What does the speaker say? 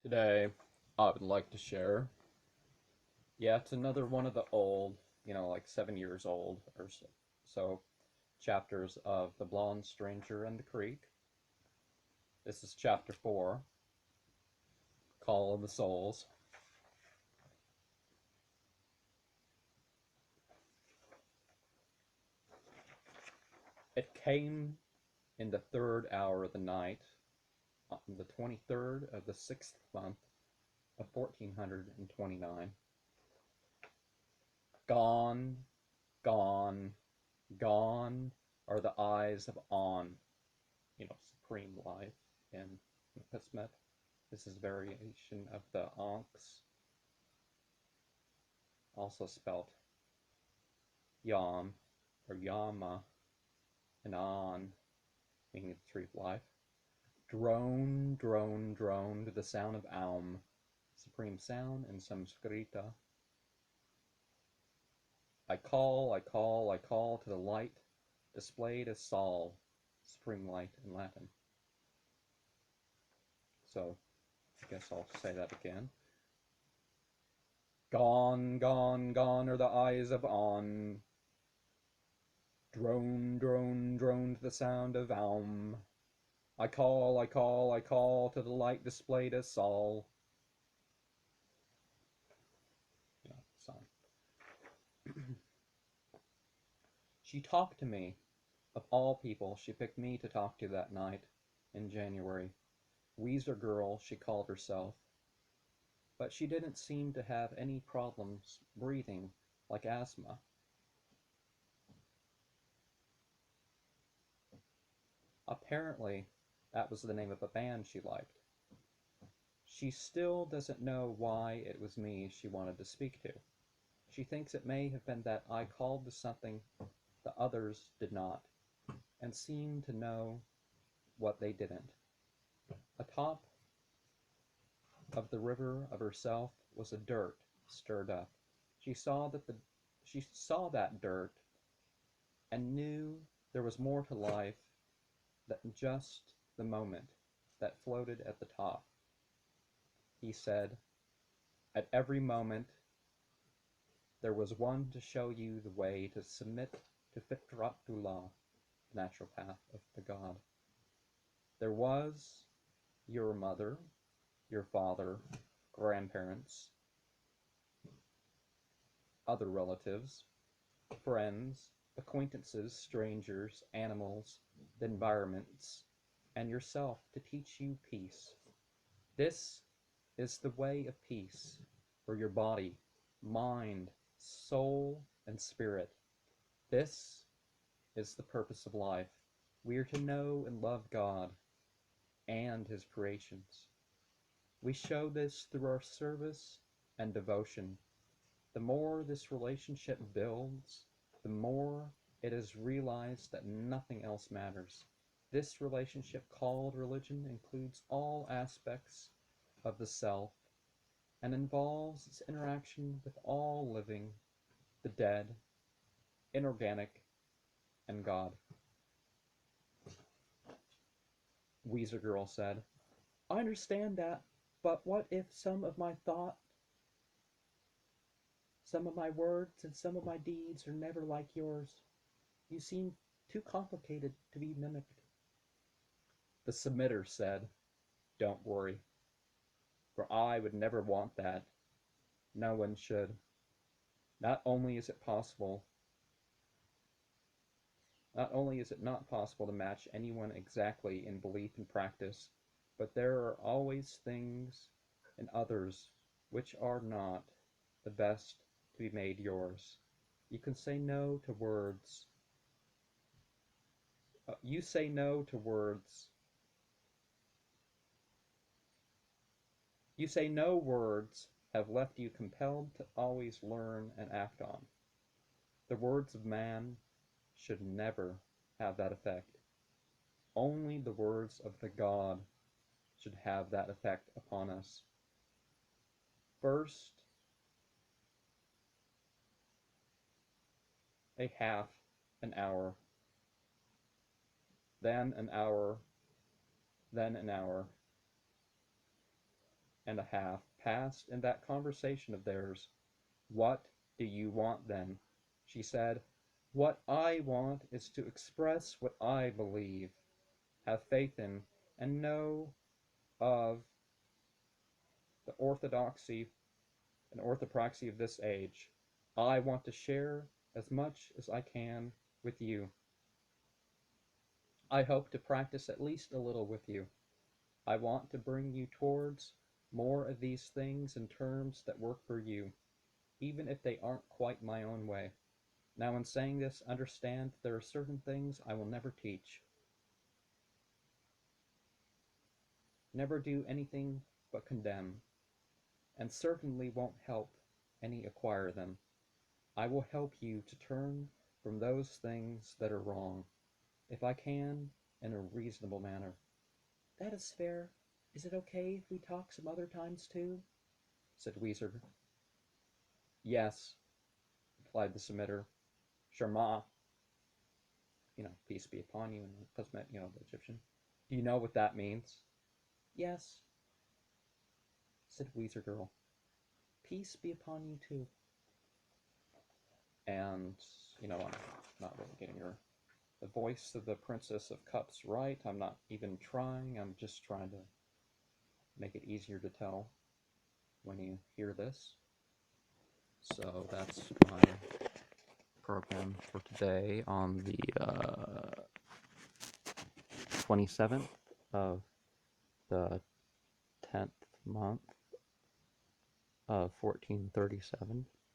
Today, I would like to share. Yeah, it's another one of the old, like 7 years old or so chapters of The Blonde Stranger and the Creek. This is chapter 4, Call of the Souls. It came in the third hour of the night, on the 23rd of the 6th month of 1429. Gone, gone, gone are the eyes of On, supreme life in Kismet. This is variation of the Ankhs, also spelt Yam or Yama and On, meaning the tree of life. Drone, drone, drone to the sound of Aum, supreme sound in Samskrita. I call, I call, I call to the light displayed as Sol, supreme light in Latin. So I guess I'll say that again. Gone, gone, gone are the eyes of On. Drone, drone, drone to the sound of Aum. I call, I call, I call to the light displayed as Sol. Song. She talked to me. Of all people, she picked me to talk to that night in January. Weezer Girl, she called herself. But she didn't seem to have any problems breathing, like asthma. Apparently, that was the name of a band she liked. She still doesn't know why it was me she wanted to speak to. She thinks it may have been that I called to something the others did not, and seemed to know what they didn't. Atop of the river of herself was a dirt stirred up. She saw that dirt and knew there was more to life than just the moment that floated at the top. He said, at every moment there was one to show you the way to submit to Fitratullah, the natural path of the God. There was your mother, your father, grandparents, other relatives, friends, acquaintances, strangers, animals, the environments, and yourself to teach you peace. This is the way of peace for your body, mind, soul, and spirit. This is the purpose of life. We are to know and love God and His creations. We show this through our service and devotion. The more this relationship builds, the more it is realized that nothing else matters. This relationship called religion includes all aspects of the self and involves its interaction with all living, the dead, inorganic, and God. Weezer Girl said, I understand that, but what if some of my thought, some of my words, and some of my deeds are never like yours? You seem too complicated to be mimicked. The submitter said, don't worry, for I would never want that. No one should. Not only is it not possible to match anyone exactly in belief and practice, but there are always things in others which are not the best to be made yours. You can say no to words. You say no to words. You say no words have left you compelled to always learn and act on. The words of man should never have that effect. Only the words of the God should have that effect upon us. First, a half an hour, then an hour, then an hour. and a half passed in that conversation of theirs. "What do you want, then?" she said. "What I want is to express what I believe, have faith in, and know of the orthodoxy and orthopraxy of this age. I want to share as much as I can with you. I hope to practice at least a little with you. I want to bring you towards more of these things in terms that work for you, even if they aren't quite my own way. Now, in saying this, understand that there are certain things I will never teach. Never do anything but condemn, and certainly won't help any acquire them. I will help you to turn from those things that are wrong, if I can, in a reasonable manner." "That is fair. Is it okay if we talk some other times too?" said Weezer. "Yes," replied the submitter. "Sharma," peace be upon you, and Pesmet, the Egyptian. "Do you know what that means?" "Yes," said Weezer Girl. "Peace be upon you too." And, I'm not really getting the voice of the Princess of Cups right. I'm not even trying. I'm just trying to make it easier to tell when you hear this. So that's my program for today on the 27th of the 10th month of 1437.